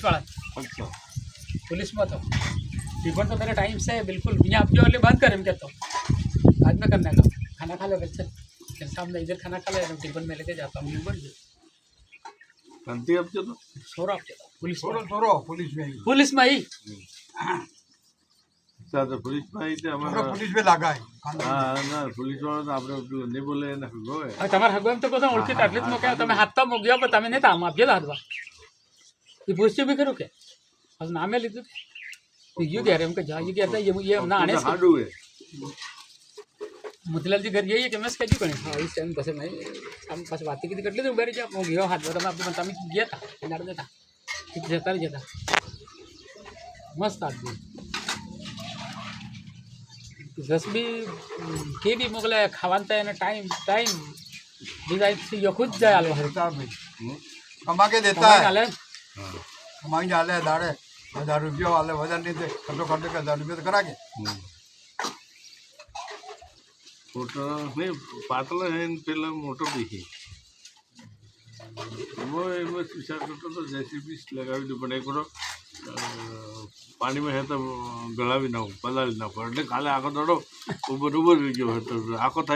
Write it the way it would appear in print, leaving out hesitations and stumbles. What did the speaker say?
वाला अच्छा पुलिस में तो टिफिन तो मेरे टाइम से बिल्कुल यहाँ आप जो वाले बंद करें कहता हूँ बाद में करने का खाना खा लो फिर फिर सामने इधर खाना खा ले टिफिन में लेके जाता हूँ बन गया शांति अब तो छोरा पुलिस छोड़ो पुलिस में ही अच्छा तो पुलिस में आई थे हमारा पुलिस में लगा है हाँ ना पुलिस वाला तो आपने नहीं बोले ना लो है તમારે હગવામ તો બધા ઓળખી આટલી જ મોકે તમે હાથ તો મોગ્યા પણ તમે નહીં તો આમ આપજે હાથવા એ પૂછ્યું બી ખરું કે હવે નામે લીધું બીજું ક્યારે એમ કે જા એ કહેતા એ ના આને हाडू है મોતીલાલજી ઘર જઈએ કે મેં કહેજો કણી હા એ ટાઈમ પછી નહીં આમ પાછી વાત કીધી કેટલી ઉભા રહી ગયા હું ગયો હાથ તમે તમે ગયા હતા એના જતા જતા રહી જતા મસ્ત આદમી रस भी के भी मोकले खावानता है टाइम टाइम डिजाइन से यो खुद जाए आलो देता है भाई कमा के देता है कमा के डाले दाड़े 1000 रुपया वाले वजन नहीं थे खर्चो करने का 1000 रुपया तो करा के फोटो नहीं पातला है पहला मोटो भी है वो विचार करता तो जैसे भी लगा भी बने करो पानी में है तो गला भी ना हो पला भी ना पड़े काले आखो दौड़ो ऊपर ऊपर भी गयो है तो आखो था